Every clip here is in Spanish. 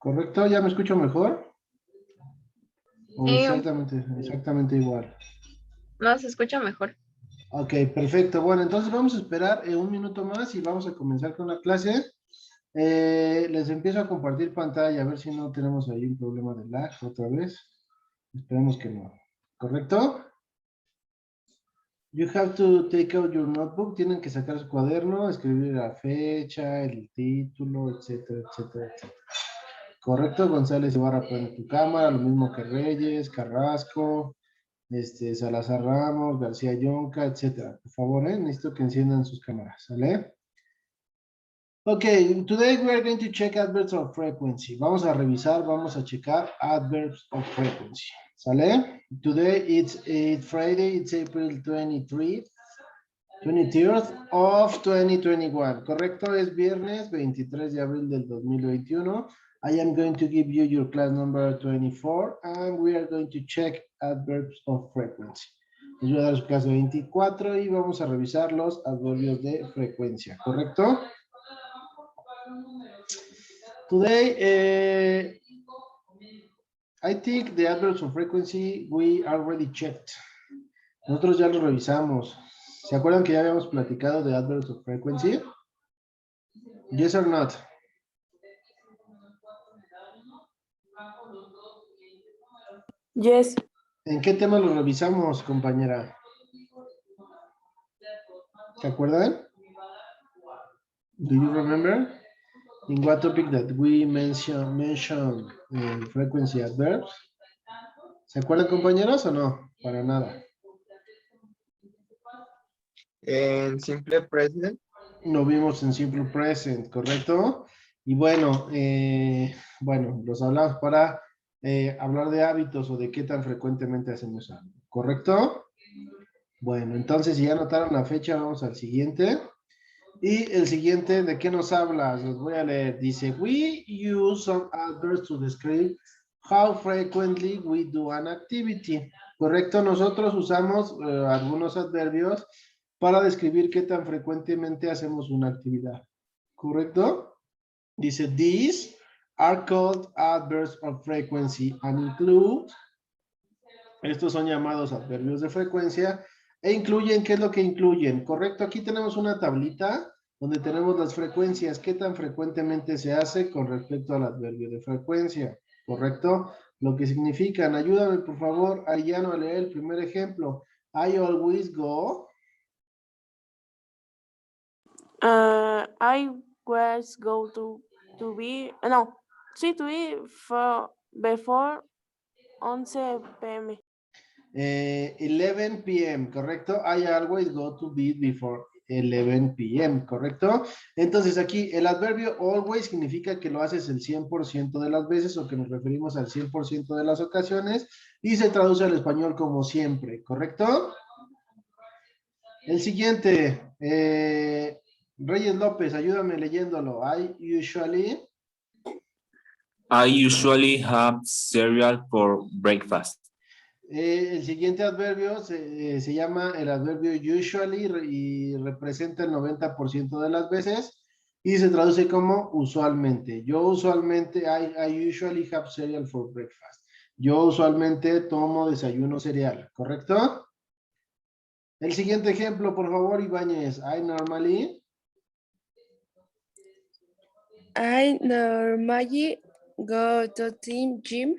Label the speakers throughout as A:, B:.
A: ¿Correcto? ¿Ya me escucho mejor? O
B: Sí,
A: exactamente igual.
B: no se escucha mejor.
A: Ok, perfecto. Bueno, entonces vamos a esperar un minuto más y vamos a comenzar con la clase. Les empiezo a compartir pantalla, a ver si no tenemos ahí un problema de lag otra vez. Esperemos que no. ¿Correcto? You have to take out your notebook. Tienen que sacar su cuaderno, escribir la fecha, el título, etcétera, etcétera, etcétera. Correcto, González Ibarra, prende tu cámara, lo mismo que Reyes, Carrasco, Salazar Ramos, García Yonca, etcétera. Por favor, necesito que enciendan sus cámaras, ¿sale? Okay, today we are going to check adverbs of frequency. Vamos a revisar, vamos a checar adverbs of frequency. ¿Sale? Today it's Friday, it's April 23rd of 2021. ¿Correcto? Es viernes 23 de abril del 2021. I am going to give you your class number 24 and we are going to check adverbs of frequency. Les voy a dar su clase 24 y vamos a revisar los adverbios de frecuencia. ¿Correcto? Today, I think the adverbs of frequency we already checked. Nosotros ya lo revisamos. ¿Se acuerdan que ya habíamos platicado de adverbs of frequency? Yes or not?
C: Yes.
A: ¿En qué tema lo revisamos, compañera? ¿Se acuerdan? Do you remember? In what topic that we mentioned frequency adverbs? ¿Se acuerdan, compañeros, o no? Para nada.
D: En simple present.
A: Lo vimos en simple present, ¿correcto? Y bueno, los hablamos para hablar de hábitos o de qué tan frecuentemente hacemos algo, ¿correcto? Bueno, entonces si ya anotaron la fecha, vamos al siguiente. Y el siguiente, ¿de qué nos habla? Los voy a leer. Dice, we use some adverbs to describe how frequently we do an activity. ¿Correcto? Nosotros usamos algunos adverbios para describir qué tan frecuentemente hacemos una actividad. ¿Correcto? Dice, these are called adverbs of frequency and include, estos son llamados adverbios de frecuencia, e incluyen, ¿qué es lo que incluyen? ¿Correcto? Aquí tenemos una tablita donde tenemos las frecuencias, qué tan frecuentemente se hace con respecto al adverbio de frecuencia. ¿Correcto? Lo que significan, ayúdame por favor, Ariano, a leer el primer ejemplo. I always go.
C: I always go to be for before 11 p.m.
A: 11 p.m., ¿correcto? I always go to bed before 11 p.m., ¿correcto? Entonces aquí el adverbio always significa que lo haces el 100% de las veces o que nos referimos al 100% de las ocasiones y se traduce al español como siempre, ¿correcto? El siguiente, Reyes López, ayúdame leyéndolo. I usually
E: have cereal for breakfast.
A: El siguiente adverbio se llama el adverbio usually y representa el 90% de las veces y se traduce como usualmente. Yo usualmente, I usually have cereal for breakfast. Yo usualmente tomo desayuno cereal, ¿correcto? El siguiente ejemplo, por favor, Ibáñez. I normally
C: go to the gym.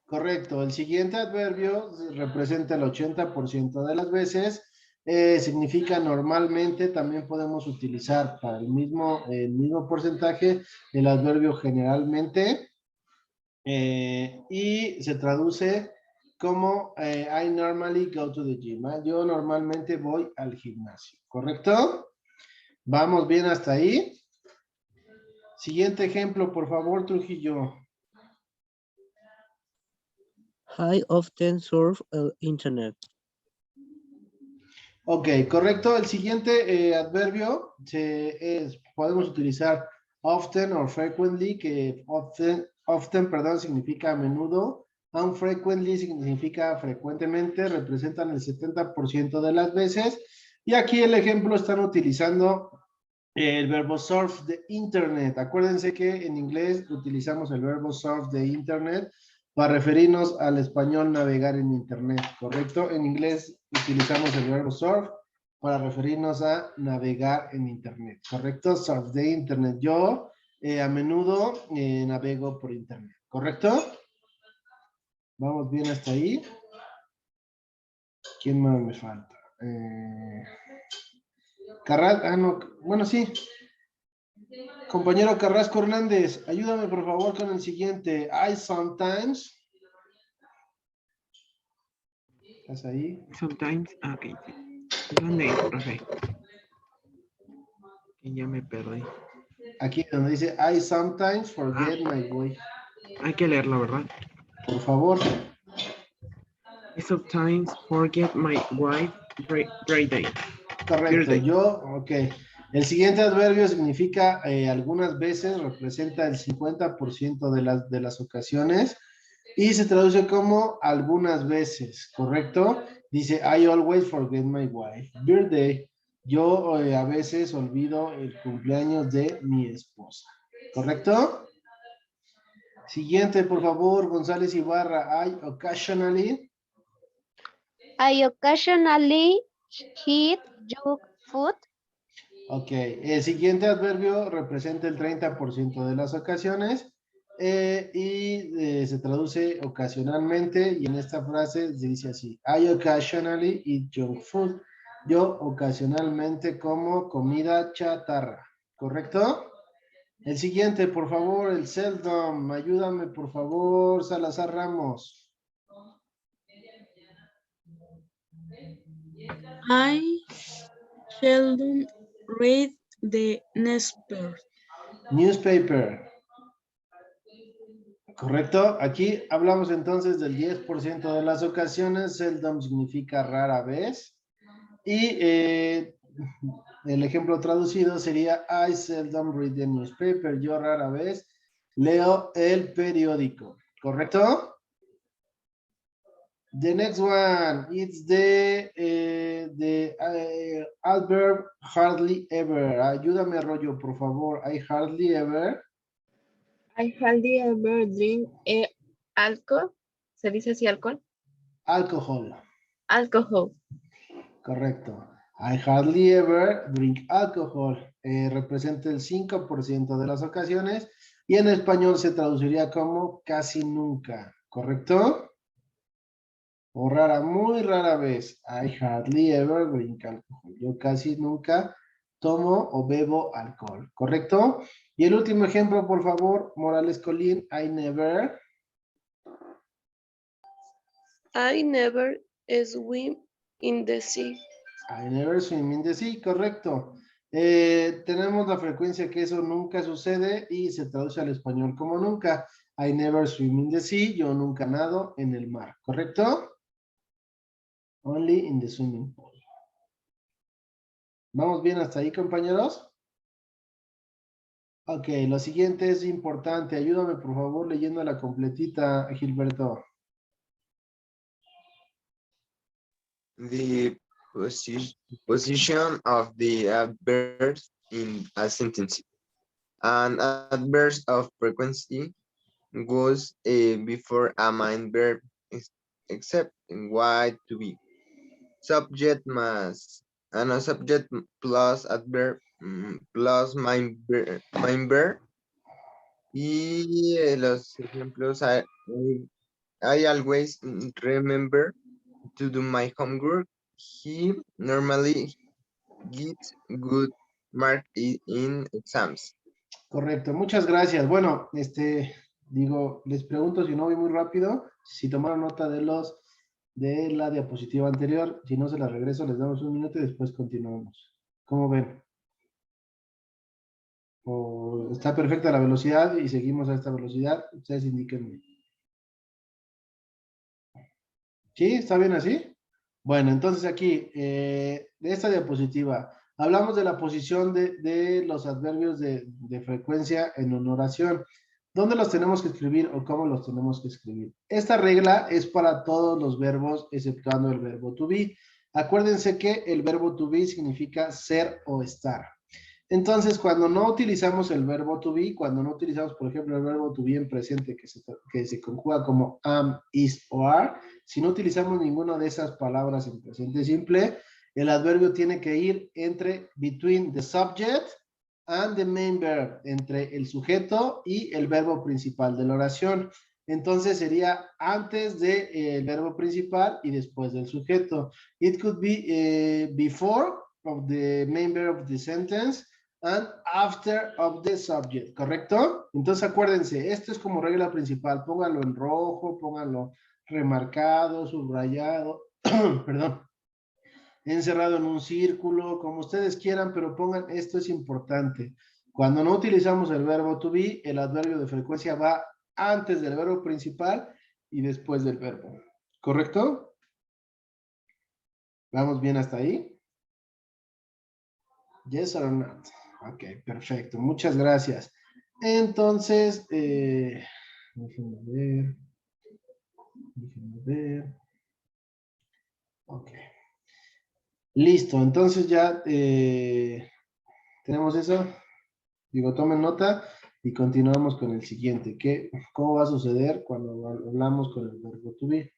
A: Correcto. El siguiente adverbio representa el 80% de las veces. Significa normalmente. También podemos utilizar para el mismo porcentaje el adverbio generalmente. Y se traduce como I normally go to the gym. Yo normalmente voy al gimnasio. ¿Correcto? ¿Vamos bien hasta ahí? Siguiente ejemplo, por favor, Trujillo.
F: I often surf el internet.
A: Ok, correcto. El siguiente adverbio podemos utilizar often o frequently, que often, perdón, significa a menudo. Unfrequently significa frecuentemente, representan el 70% de las veces. Y aquí el ejemplo están utilizando El verbo surf de internet. Acuérdense que en inglés utilizamos el verbo surf de internet para referirnos al español navegar en internet, ¿correcto? En inglés utilizamos el verbo surf para referirnos a navegar en internet, ¿correcto? Surf de internet. Yo a menudo navego por internet, ¿correcto? Vamos bien hasta ahí. ¿Quién más me falta? No, bueno, sí. Compañero Carrasco Hernández, ayúdame por favor con el siguiente. I sometimes. ¿Estás ahí?
G: Sometimes, ok. ¿Dónde, profe? Que ya me perdí.
A: Aquí donde dice I sometimes forget my way.
G: Hay que leerlo, ¿verdad?
A: Por favor.
G: I sometimes forget my wife birthday.
A: Correcto.
G: Birthday.
A: Ok. El siguiente adverbio significa algunas veces, representa el 50% de las ocasiones y se traduce como algunas veces, ¿correcto? Dice, I always forget my wife birthday. Yo a veces olvido el cumpleaños de mi esposa, ¿correcto? Siguiente, por favor, González Ibarra. I occasionally.
H: I occasionally eat junk food.
A: Ok, el siguiente adverbio representa el 30% de las ocasiones y se traduce ocasionalmente y en esta frase se dice así, I occasionally eat junk food. Yo ocasionalmente como comida chatarra, ¿correcto? El siguiente, por favor, el seldom. Ayúdame, por favor, Salazar Ramos.
I: I seldom read the newspaper.
A: Newspaper. Correcto. Aquí hablamos entonces del 10% de las ocasiones. Seldom significa rara vez. Y el ejemplo traducido sería I seldom read the newspaper. Yo rara vez leo el periódico. ¿Correcto? The next one, it's the adverb hardly ever. Ayúdame, Arroyo, por favor. I hardly ever.
B: I hardly ever drink alcohol. ¿Se dice así alcohol?
A: Alcohol.
B: Alcohol.
A: Correcto. I hardly ever drink alcohol. Representa el 5% de las ocasiones y en español se traduciría como casi nunca. ¿Correcto? O rara, muy rara vez. I hardly ever drink alcohol. Yo casi nunca tomo o bebo alcohol. ¿Correcto? Y el último ejemplo, por favor, Morales Colín. I never.
C: I never swim in the sea.
A: I never swim in the sea. Correcto. Tenemos la frecuencia que eso nunca sucede y se traduce al español como nunca. I never swim in the sea. Yo nunca nado en el mar. ¿Correcto? Only in the swimming pool. ¿Vamos bien hasta ahí, compañeros? Ok, lo siguiente es importante. Ayúdame, por favor, leyendo la completita, Gilberto.
D: The position of the adverbs in a sentence. An adverb of frequency goes before a main verb, except in why to be. Subject más, no, subject plus adverb plus main verb. Y los ejemplos, I always remember to do my homework. He normally gets good marks in exams.
A: Correcto, muchas gracias. Bueno, les pregunto si no voy muy rápido, si tomaron nota de la diapositiva anterior, si no se la regreso, les damos un minuto y después continuamos. ¿Cómo ven? ¿O está perfecta la velocidad y seguimos a esta velocidad? Ustedes indíquenme. ¿Sí? ¿Está bien así? Bueno, entonces aquí, de esta diapositiva, hablamos de la posición de los adverbios de frecuencia en una oración. ¿Dónde los tenemos que escribir o cómo los tenemos que escribir? Esta regla es para todos los verbos, exceptuando el verbo to be. Acuérdense que el verbo to be significa ser o estar. Entonces, cuando no utilizamos el verbo to be, cuando no utilizamos, por ejemplo, el verbo to be en presente que se conjuga como am, is o are, si no utilizamos ninguna de esas palabras en presente simple, el adverbio tiene que ir entre between the subject and the main verb, entre el sujeto y el verbo principal de la oración. Entonces sería antes del verbo principal y después del sujeto. It could be before of the main verb of the sentence and after of the subject, ¿correcto? Entonces acuérdense, esto es como regla principal, pónganlo en rojo, pónganlo remarcado, subrayado, perdón, encerrado en un círculo, como ustedes quieran, pero pongan, esto es importante. Cuando no utilizamos el verbo to be, el adverbio de frecuencia va antes del verbo principal y después del verbo, ¿correcto? ¿Vamos bien hasta ahí? Yes or not? Ok, perfecto. Muchas gracias. Entonces, déjenme ver. Déjenme ver. Ok. Listo. Entonces ya tenemos eso. Digo, tomen nota y continuamos con el siguiente. ¿Cómo va a suceder cuando hablamos con el verbo to be?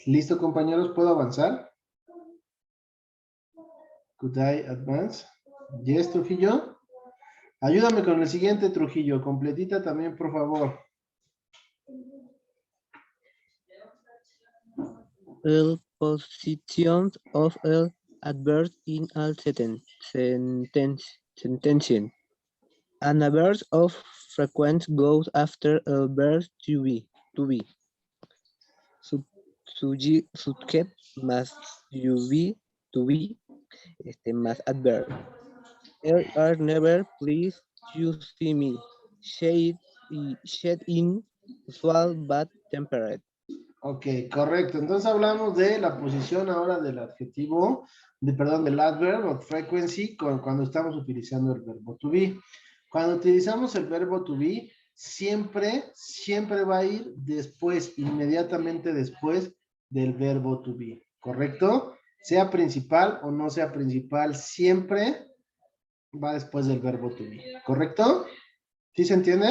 A: ¿Listo, compañeros? ¿Puedo avanzar? Could I advance? Yes, Trujillo. Ayúdame con el siguiente, Trujillo. Completita también, por favor.
F: El position of el adverb in all sentence. An adverb of frequency goes after a verb to be. Subject más to be, más adverb. Are never please you see me. Shade in usual bad tempered.
A: Ok, correcto. Entonces hablamos de la posición ahora del adjetivo, del adverb of frequency cuando estamos utilizando el verbo to be. Cuando utilizamos el verbo to be, siempre va a ir después, inmediatamente después del verbo to be, ¿correcto? Sea principal o no sea principal, siempre va después del verbo to be, ¿correcto? ¿Sí se entiende?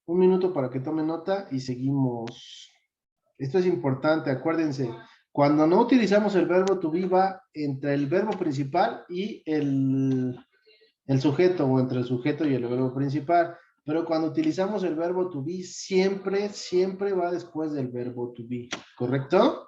A: Un minuto para que tome nota y seguimos. Esto es importante, acuérdense. Cuando no utilizamos el verbo to be va entre el verbo principal y el sujeto, o entre el sujeto y el verbo principal. Pero cuando utilizamos el verbo to be, siempre va después del verbo to be. ¿Correcto?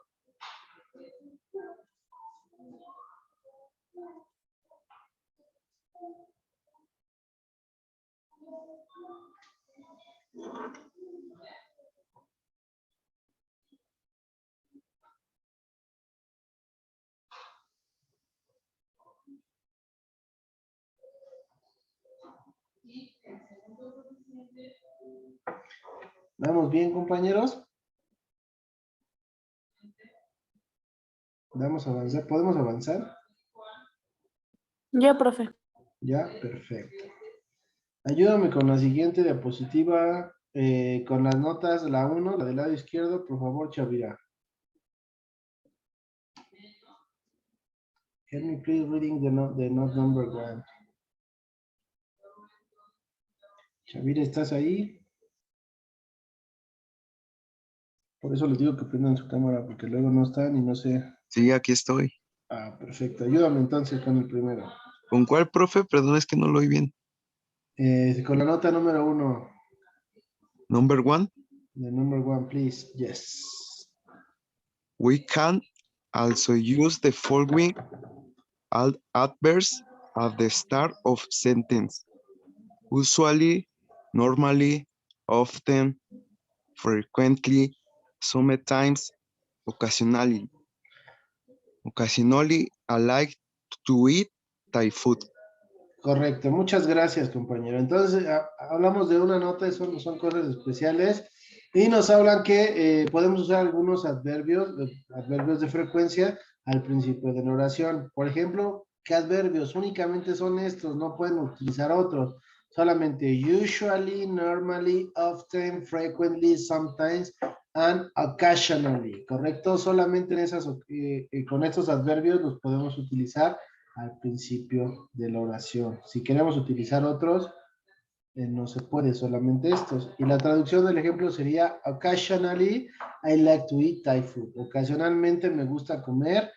A: ¿Vamos bien, compañeros? ¿Vamos a avanzar? ¿Podemos avanzar?
I: Ya, profe.
A: Ya, perfecto. Ayúdame con la siguiente diapositiva, con las notas, la 1, la del lado izquierdo, por favor, Chavira. Help me please reading the note number 1. Chavira, ¿estás ahí? Por eso les digo que prendan su cámara, porque luego no están y no sé.
J: Sí, aquí estoy.
A: Ah, perfecto. Ayúdame entonces con el primero.
J: ¿Con cuál, profe? Perdón, es que no lo oí bien.
A: Con la nota número 1.
J: Number 1.
A: The number 1, please. Yes.
J: We can also use the following adverbs at the start of sentence. Usually, normally, often, frequently, sometimes, occasionally. Occasionally, I like to eat Thai food.
A: Correcto, muchas gracias, compañero. Entonces, hablamos de una nota, son cosas especiales, y nos hablan que podemos usar algunos adverbios de frecuencia al principio de la oración. Por ejemplo, ¿qué adverbios? Únicamente son estos, no pueden utilizar otros. Solamente usually, normally, often, frequently, sometimes, and occasionally, ¿correcto? Solamente en esas, con estos adverbios los podemos utilizar al principio de la oración. Si queremos utilizar otros, no se puede, solamente estos. Y la traducción del ejemplo sería, occasionally I like to eat Thai food. Ocasionalmente me gusta comer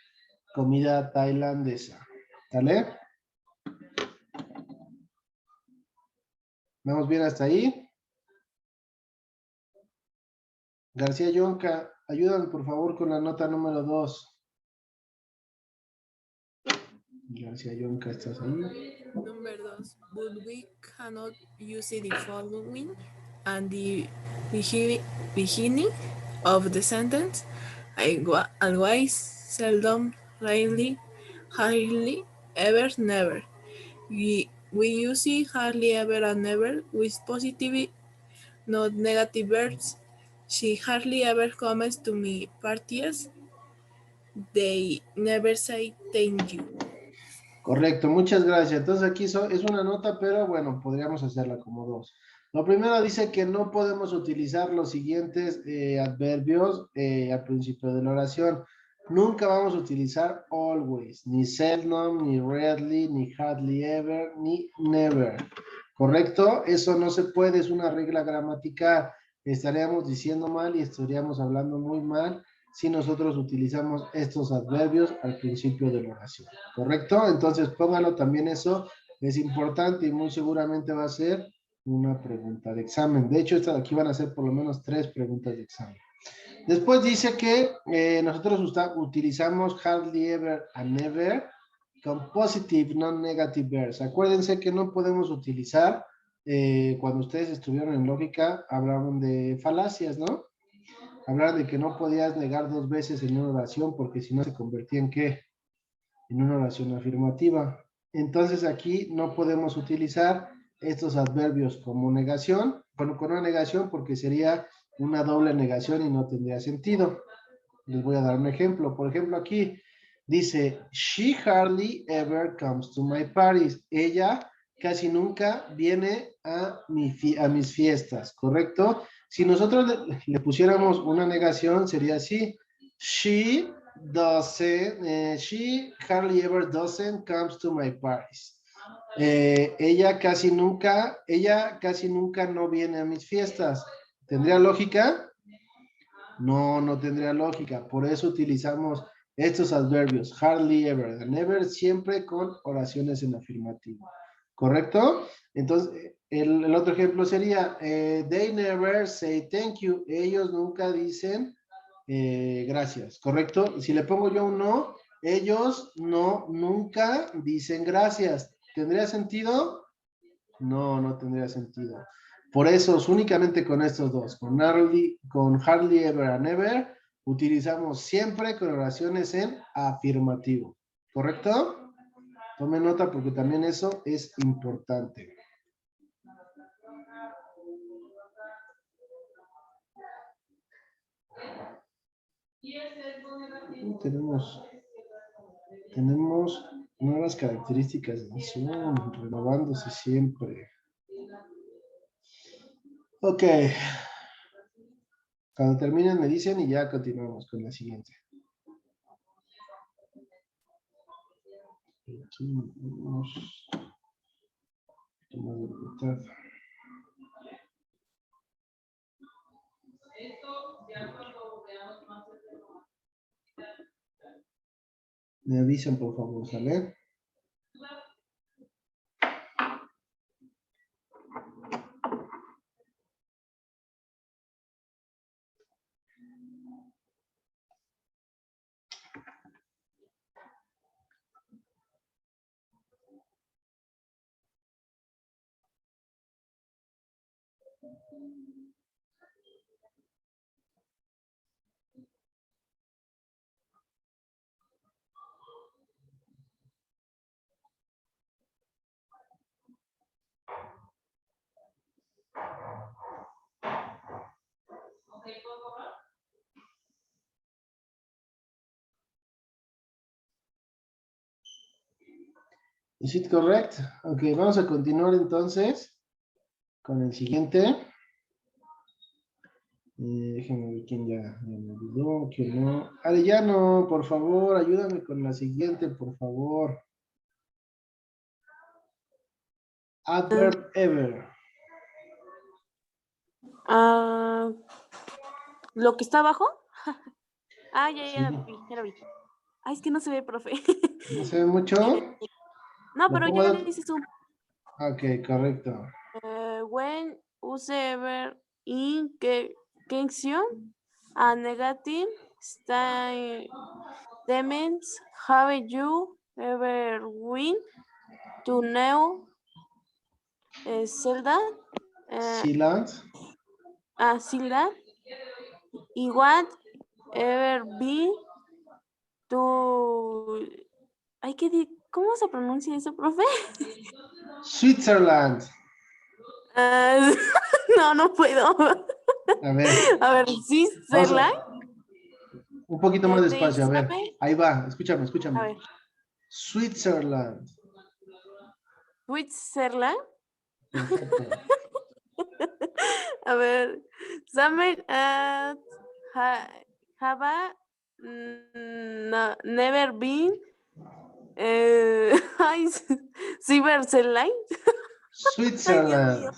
A: comida tailandesa. ¿Vale? ¿Vamos bien hasta ahí? García Yonca, ayúdame por favor con la nota número 2. García Yonca, ¿estás ahí?
K: Number 2. But we cannot use the following and the beginning of the sentence. Always, seldom, rarely, hardly, ever, never. We use it hardly ever and never with positive, not negative verbs. She hardly ever comes to me parties. They never say thank you.
A: Correcto, muchas gracias. Entonces aquí es una nota, pero bueno, podríamos hacerla como 2. Lo primero dice que no podemos utilizar los siguientes adverbios al principio de la oración. Nunca vamos a utilizar always, ni seldom, ni rarely, ni hardly ever, ni never. ¿Correcto? Eso no se puede, es una regla gramatical. Estaríamos diciendo mal y estaríamos hablando muy mal si nosotros utilizamos estos adverbios al principio de la oración. ¿Correcto? Entonces póngalo también, eso es importante y muy seguramente va a ser una pregunta de examen. De hecho, estas de aquí van a ser por lo menos 3 preguntas de examen. Después dice que nosotros utilizamos hardly ever and never con positive, non-negative verbs. Acuérdense que no podemos utilizar, cuando ustedes estuvieron en lógica, hablaban de falacias, ¿no? Hablaban de que no podías negar 2 veces en una oración porque si no se convertía en ¿qué? En una oración afirmativa. Entonces aquí no podemos utilizar estos adverbios como negación, bueno, con una negación porque sería una doble negación y no tendría sentido. Les voy a dar un ejemplo. Por ejemplo, aquí dice, she hardly ever comes to my parties. Ella casi nunca viene a mis fiestas, ¿correcto? Si nosotros le pusiéramos una negación, sería así. She hardly ever doesn't comes to my parties. Ella casi nunca no viene a mis fiestas. ¿Tendría lógica? No, no tendría lógica. Por eso utilizamos estos adverbios, hardly ever, never, siempre con oraciones en afirmativo. ¿Correcto? Entonces, el otro ejemplo sería, they never say thank you. Ellos nunca dicen gracias. ¿Correcto? Si le pongo yo un no, ellos nunca dicen gracias. ¿Tendría sentido? No, no tendría sentido. Por eso, únicamente con estos dos, con hardly ever and never, utilizamos siempre con oraciones en afirmativo. ¿Correcto? Tome nota porque también eso es importante. Tenemos nuevas características de edición, renovándose siempre. Ok. Cuando terminen me dicen y ya continuamos con la siguiente. Aquí vamos. Me avisan por favor, ¿sale? ¿Is it correct? Ok, vamos a continuar entonces con el siguiente. Déjenme ver quién ya me olvidó, quién no. Arellano, por favor, ayúdame con la siguiente, por favor. Adverb ever.
I: ¿Lo que está abajo? Ya
A: Sí.
I: lo vi, ya lo vi. Ay, es que no se ve, profe.
A: ¿No se ve mucho?
I: No,
A: ¿Lo
I: pero
A: pongo
I: ya
A: de-
I: le dices tú.
A: Ok, correcto.
I: When whoever in question a negative statements have you ever win to know Zelda?
A: Sealant.
I: Zelda? Y what ever be to... ¿Cómo se pronuncia eso, profe?
A: Switzerland.
I: No puedo.
A: A ver,
I: A ver, sí,
A: vamos
I: Zelda.
A: un poquito más
I: ¿Te
A: despacio. A ver,
I: sabe?
A: ahí va. Escúchame,
I: A
A: escúchame.
I: ver,
A: Switzerland.
I: Switzerland.
A: Perfecto.
I: A ver, Summer have never been ay, Switzerland.
A: Switzerland.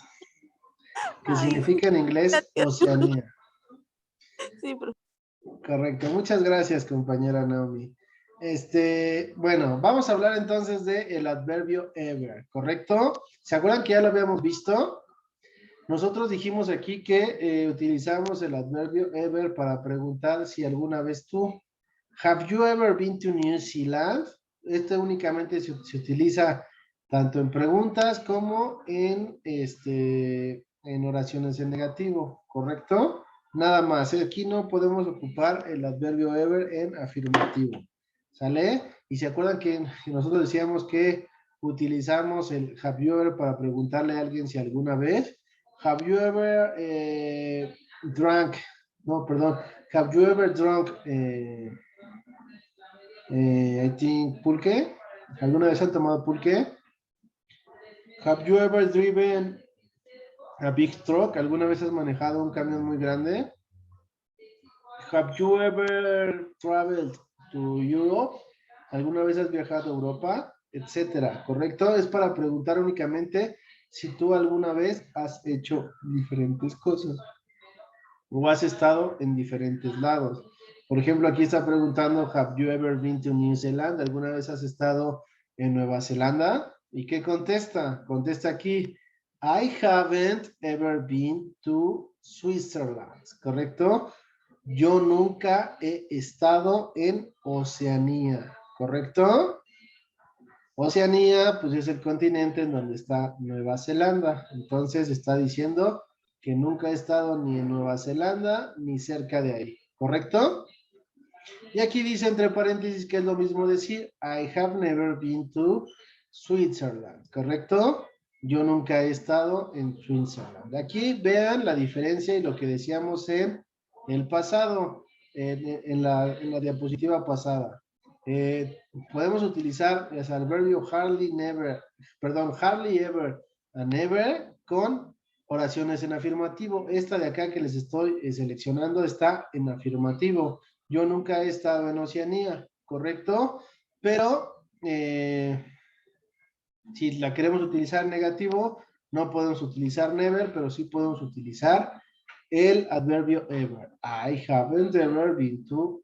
A: Que
I: Ay,
A: significa en inglés Oceanía.
I: sí, pero
A: Correcto. Muchas gracias, compañera Naomi. Bueno, vamos a hablar entonces del adverbio ever, ¿correcto? ¿Se acuerdan que ya lo habíamos visto? Nosotros dijimos aquí que utilizamos el adverbio ever para preguntar si alguna vez tú. Have you ever been to New Zealand? Este únicamente se utiliza tanto en preguntas como en oraciones en negativo, ¿correcto? Nada más. Aquí no podemos ocupar el adverbio ever en afirmativo. ¿Sale? Y se acuerdan que nosotros decíamos que utilizamos el have you ever para preguntarle a alguien si alguna vez. Have you ever drunk? No, perdón. Have you ever drunk? I think pulque. ¿Alguna vez han tomado pulque? Have you ever driven a big truck? ¿Alguna vez has manejado un camión muy grande? Have you ever traveled to Europe? ¿Alguna vez has viajado a Europa? Etcétera, ¿correcto? Es para preguntar únicamente si tú alguna vez has hecho diferentes cosas o has estado en diferentes lados. Por ejemplo, aquí está preguntando, have you ever been to New Zealand? ¿Alguna vez has estado en Nueva Zelanda? ¿Y qué contesta? Contesta aquí, I haven't ever been to Switzerland, ¿correcto? Yo nunca he estado en Oceanía, ¿correcto? Oceanía, pues es el continente en donde está Nueva Zelanda. Entonces está diciendo que nunca he estado ni en Nueva Zelanda ni cerca de ahí, ¿correcto? Y aquí dice entre paréntesis que es lo mismo decir, I have never been to Switzerland, ¿correcto? Yo nunca he estado en Switzerland. Aquí vean la diferencia y lo que decíamos en el pasado, en la diapositiva pasada. Podemos utilizar el adverbio hardly, never, perdón, hardly ever and never con oraciones en afirmativo. Esta de acá que les estoy seleccionando está en afirmativo. Yo nunca he estado en Oceanía, ¿correcto? Pero si la queremos utilizar en negativo, no podemos utilizar never, pero sí podemos utilizar el adverbio ever. I haven't ever been to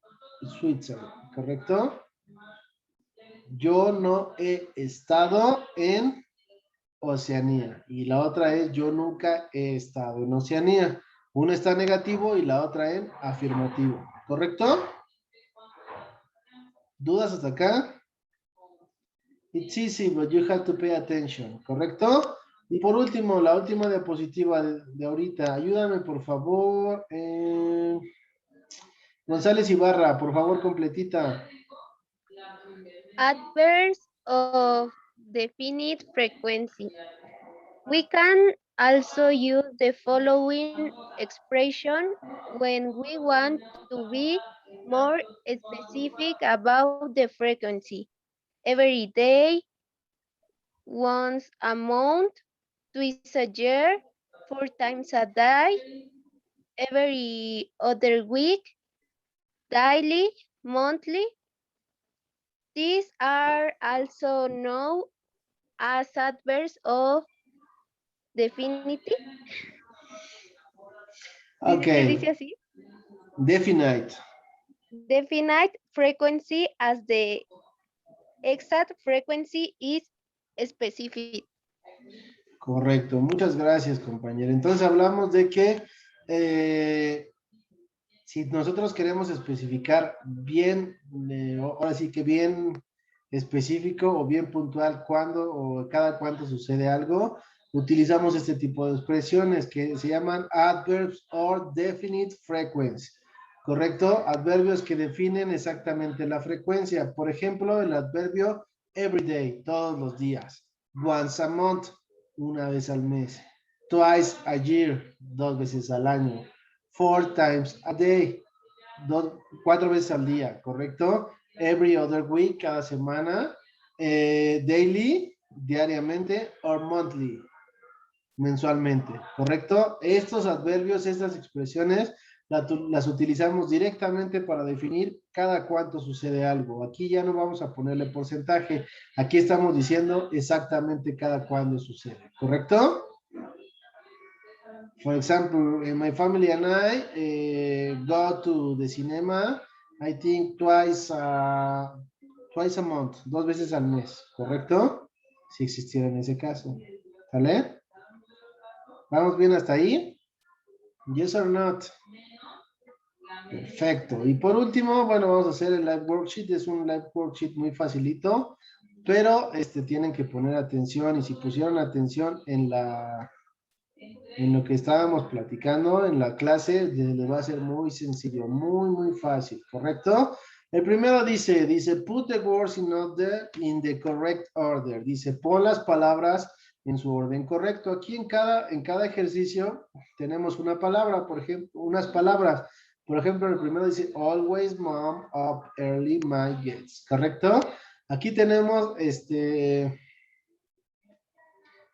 A: Switzerland, ¿correcto? Yo no he estado en Oceanía. Y la otra es yo nunca he estado en Oceanía. Una está negativo y la otra en afirmativo. ¿Correcto? ¿Dudas hasta acá? It's easy, but you have to pay attention. ¿Correcto? Y por último, la última diapositiva de ahorita. Ayúdame, por favor. González Ibarra, por favor, completita.
H: Adverbs of definite frequency. We can also use the following expression when we want to be more specific about the frequency. Every day, once a month, twice a year, 4 times a day, every other week, daily, monthly. These are also known as adverbs of definite.
A: Ok,
H: ¿Se dice así?
A: definite.
H: Definite frequency as the exact frequency is specific.
A: Correcto, muchas gracias, compañero. Entonces hablamos de que si nosotros queremos especificar bien, ahora sí que bien específico o bien puntual cuándo o cada cuánto sucede algo, utilizamos este tipo de expresiones que se llaman adverbs or definite frequency. ¿Correcto? Adverbios que definen exactamente la frecuencia. Por ejemplo, el adverbio every day, todos los días. Once a month, una vez al mes. Twice a year, 2 veces al año. 4 times a day, 4 veces al día, ¿correcto? Every other week, cada semana. Daily, diariamente, or monthly, mensualmente, ¿correcto? Estos adverbios, estas expresiones, las utilizamos directamente para definir cada cuánto sucede algo. Aquí ya no vamos a ponerle porcentaje, aquí estamos diciendo exactamente cada cuándo sucede, ¿correcto? For example, my family and I go to the cinema, I think twice a month, 2 veces al mes, ¿correcto? Si existiera en ese caso, ¿vale? ¿Vamos bien hasta ahí? Yes or not? Perfecto. Y por último, bueno, vamos a hacer el live worksheet. Es un live worksheet muy facilito, pero tienen que poner atención, y si pusieron atención en lo que estábamos platicando en la clase, les va a ser muy sencillo, muy fácil, ¿correcto? El primero dice, put the words in the correct order. Dice, pon las palabras en su orden correcto. Aquí en cada ejercicio tenemos una palabra, por ejemplo, unas palabras. Por ejemplo, el primero dice, always mom up early my gets, ¿correcto? Aquí tenemos,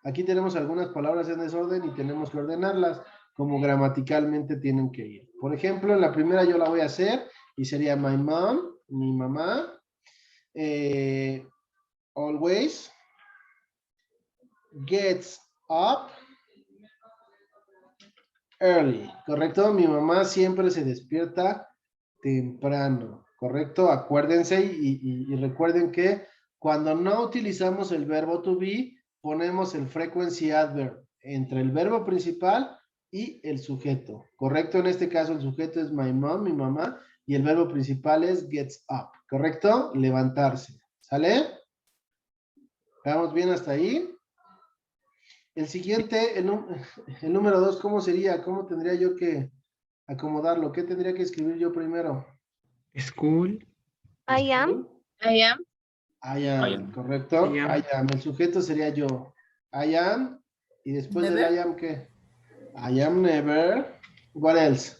A: aquí tenemos algunas palabras en desorden y tenemos que ordenarlas como gramaticalmente tienen que ir. Por ejemplo, en la primera yo la voy a hacer y sería my mom, mi mamá, always gets up early, ¿correcto? Mi mamá siempre se despierta temprano, ¿correcto? Acuérdense y recuerden que cuando no utilizamos el verbo to be, ponemos el frequency adverb entre el verbo principal y el sujeto, ¿correcto? En este caso el sujeto es my mom, mi mamá, y el verbo principal es gets up, ¿correcto? Levantarse, ¿sale? ¿Vamos bien hasta ahí? El siguiente, el número 2, ¿cómo sería? ¿Cómo tendría yo que acomodarlo? ¿Qué tendría que escribir yo primero?
G: School.
H: I am.
B: I am.
A: I am, ¿correcto?
G: I am.
A: I am. El sujeto sería yo. I am. Y después del I am, ¿qué? I am never. What else?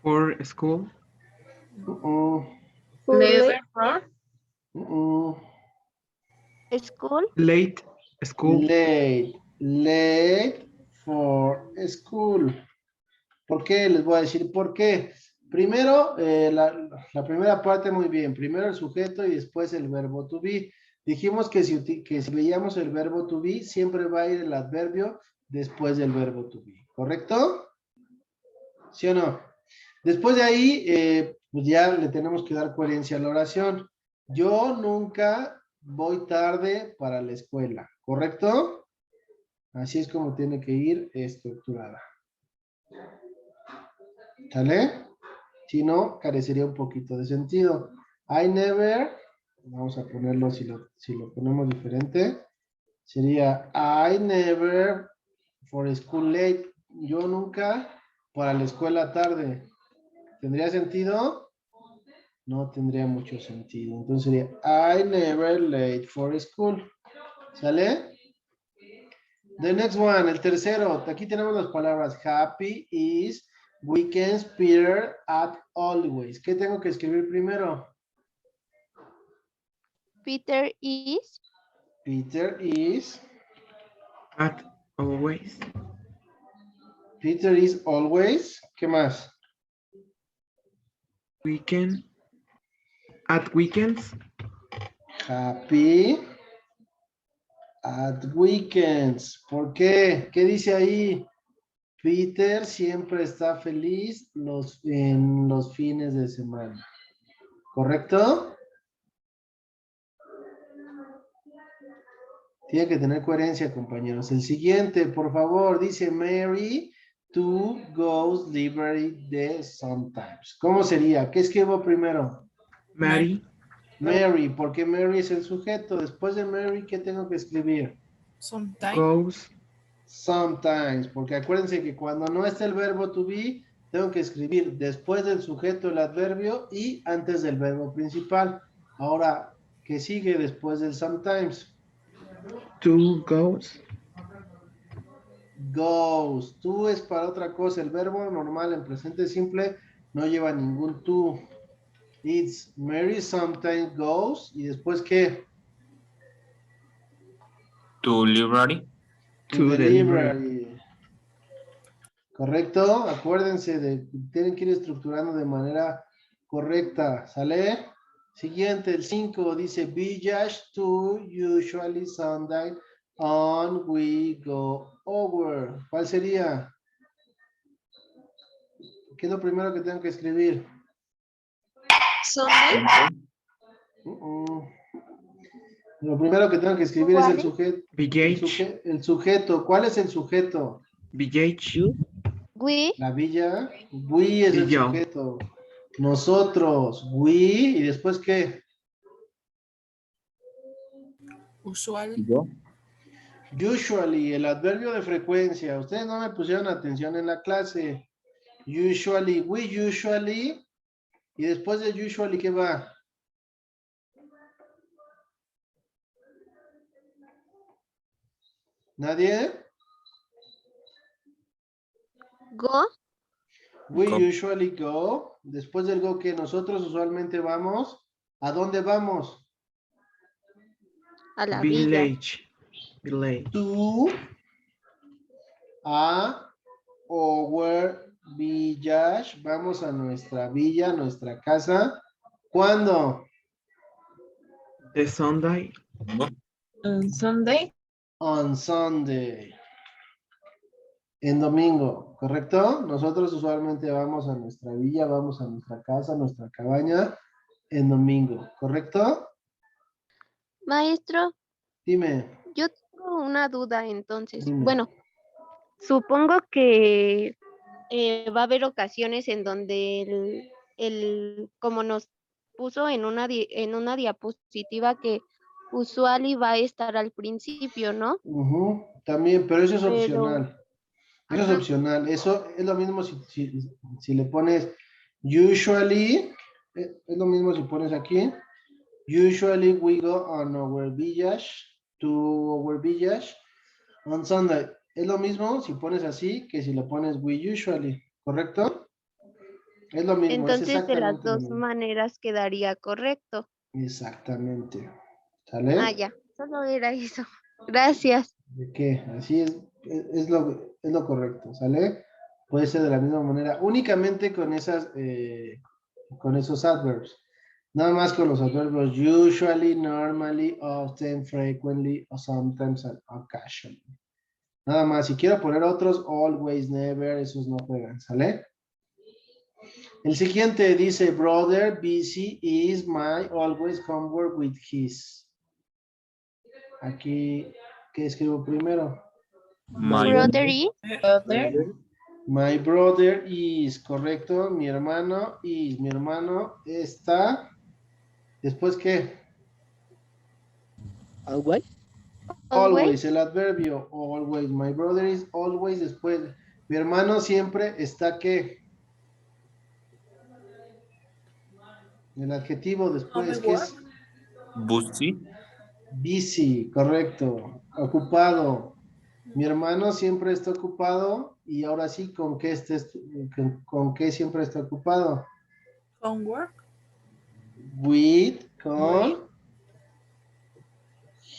G: For school.
B: Never for.
H: School.
G: Late. School.
A: Late for school. ¿Por qué? Les voy a decir por qué. Primero, la primera parte muy bien. Primero el sujeto y después el verbo to be. Dijimos que si veíamos el verbo to be, siempre va a ir el adverbio después del verbo to be. ¿Correcto? ¿Sí o no? Después de ahí, pues ya le tenemos que dar coherencia a la oración. Yo nunca voy tarde para la escuela. ¿Correcto? Así es como tiene que ir estructurada. ¿Sale? Si no, carecería un poquito de sentido. I never, vamos a ponerlo, si lo ponemos diferente, sería I never for school late. Yo nunca para la escuela tarde. ¿Tendría sentido? No tendría mucho sentido. Entonces sería I never late for school. ¿Sale? The next one, el tercero. Aquí tenemos las palabras happy, is, weekends, Peter, at, always. ¿Qué tengo que escribir primero?
H: Peter is.
A: Peter is.
G: At always.
A: Peter is always. ¿Qué más?
G: Weekend. At weekends.
A: Happy at weekends. ¿Por qué? ¿Qué dice ahí? Peter siempre está feliz en los fines de semana. ¿Correcto? Tiene que tener coherencia, compañeros. El siguiente, por favor, dice Mary to goes library de sometimes. ¿Cómo sería? ¿Qué escribo primero?
G: Mary.
A: Mary, porque Mary es el sujeto. Después de Mary, ¿qué tengo que escribir?
K: Sometimes.
G: Goes.
A: Sometimes, porque acuérdense que cuando no está el verbo to be, tengo que escribir después del sujeto el adverbio y antes del verbo principal. Ahora, ¿qué sigue después del sometimes?
G: To goes.
A: Goes. To es para otra cosa. El verbo normal en presente simple no lleva ningún to. It's Mary sometimes goes. ¿Y después qué?
E: To library.
A: To the library. ¿Correcto? Acuérdense de tienen que ir estructurando de manera correcta. ¿Sale? Siguiente, el 5 dice Village to usually Sunday on we go over. ¿Cuál sería? ¿Qué es lo primero que tengo que escribir?
C: Sunday.
A: Lo primero que tengo que escribir es el sujeto.
G: VH.
A: El sujeto. ¿Cuál es el sujeto?
G: VH.
H: We.
A: La villa. We es
G: Y
A: el
G: yo.
A: sujeto. Nosotros. We. ¿Y después qué?
K: Usual.
E: Yo.
A: Usually. El adverbio de frecuencia. Ustedes no me pusieron atención en la clase. Usually. We usually. Y después de usually, ¿qué va? ¿Nadie?
H: Go.
A: We
E: Go.
A: usually go. Después del go que nosotros usualmente vamos. ¿A dónde vamos?
H: A la villa.
G: Village. Village.
A: To. A. Our village. Vamos a nuestra villa, nuestra casa. ¿Cuándo?
G: The Sunday.
B: On Sunday.
A: On Sunday. En domingo, ¿correcto? Nosotros usualmente vamos a nuestra villa, vamos a nuestra casa, nuestra cabaña en domingo, ¿correcto?
H: Maestro,
A: Dime.
H: yo tengo una duda entonces.
A: Dime.
H: Bueno, supongo que va a haber ocasiones en donde como nos puso en una diapositiva que usually va a estar al principio, ¿no?
A: También, pero eso es
H: Pero-
A: opcional. Eso es
H: Ajá.
A: opcional. Eso es lo mismo si le pones usually, es lo mismo si pones aquí. Usually we go on our village, to our village on Sunday. Es lo mismo si pones así que si le pones we usually, ¿correcto? Es lo mismo, es
H: Entonces de las
A: exactamente lo
H: dos
A: mismo.
H: maneras quedaría correcto.
A: Exactamente. ¿Sale?
H: Ah, ya, solo era eso. Gracias.
A: ¿De qué? Así es lo correcto, ¿sale? Puede ser de la misma manera, únicamente con con esos adverbs. Nada más con los adverbios usually, normally, often, frequently, or sometimes, and occasionally. Nada más, si quiero poner otros, always, never, esos no juegan, ¿sale? El siguiente dice, brother, busy is my always homework with his. Aquí, ¿qué escribo primero?
E: My
H: Brother,
B: Brother.
A: My brother is, correcto. Mi hermano is. Mi hermano está. ¿Después qué?
F: Always.
A: Always, el adverbio. Always. My brother is always. Después. Mi hermano siempre está ¿qué? El adjetivo después, ¿qué es?
E: busy.
A: Busy, correcto. Ocupado. Mi hermano siempre está ocupado. Y ahora sí, ¿con qué siempre está ocupado?
K: Homework.
A: Con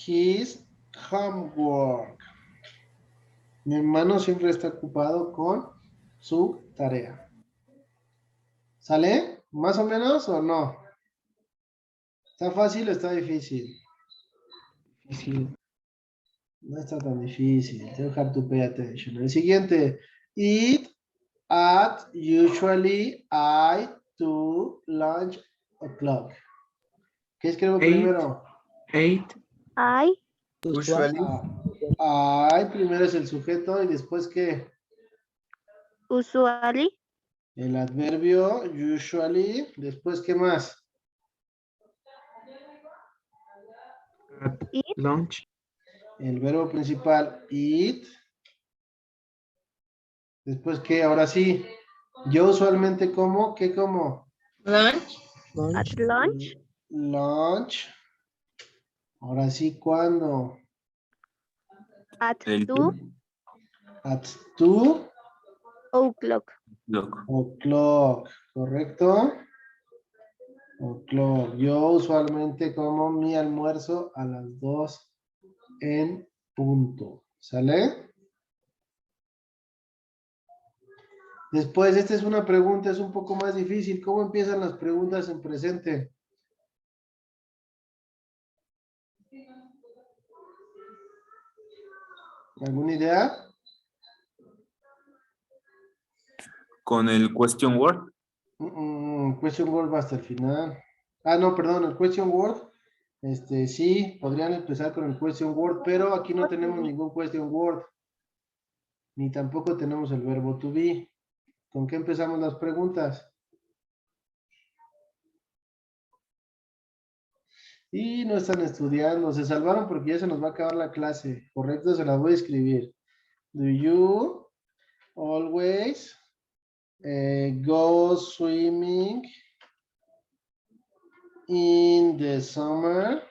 A: his homework. Mi hermano siempre está ocupado con su tarea. ¿Sale? ¿Más o menos o no? ¿Está fácil o está difícil? Difícil. No está tan difícil. You have to pay attention. El siguiente. Eat at usually I to lunch o'clock. ¿Qué escribo primero?
G: 8.
H: I
D: Usually,
A: I primero es el sujeto y después ¿qué?
H: usually
A: El adverbio usually. Después ¿qué más?
G: At
H: eat
G: lunch.
A: El verbo principal eat. Después ¿qué? Ahora sí. Yo usualmente como, ¿qué como?
K: Lunch.
H: at lunch
A: Lunch. Ahora sí, ¿cuándo?
H: at
E: El
H: 2
A: At 2
H: o'clock.
A: o'clock, ¿correcto? O'clock. Yo usualmente como mi almuerzo a las 2 en punto. ¿Sale? Después, esta es una pregunta, es un poco más difícil. ¿Cómo empiezan las preguntas en presente? ¿Alguna idea?
E: Con el question word.
A: Question word va hasta el final. Ah, no, perdón, el question word. Sí, podrían empezar con el question word, pero aquí no tenemos ningún question word. Ni tampoco tenemos el verbo to be. ¿Con qué empezamos las preguntas? Y no están estudiando, se salvaron porque ya se nos va a acabar la clase. Correcto, se las voy a escribir. Do you always go swimming in the summer?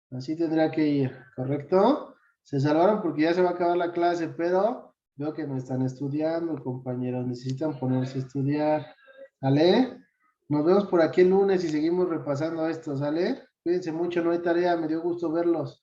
A: Así tendrá que ir, ¿correcto? Se salvaron porque ya se va a acabar la clase, pero veo que no están estudiando, compañeros. Necesitan ponerse a estudiar. ¿Sale? Nos vemos por aquí el lunes y seguimos repasando esto, ¿sale? Cuídense mucho, no hay tarea, me dio gusto verlos.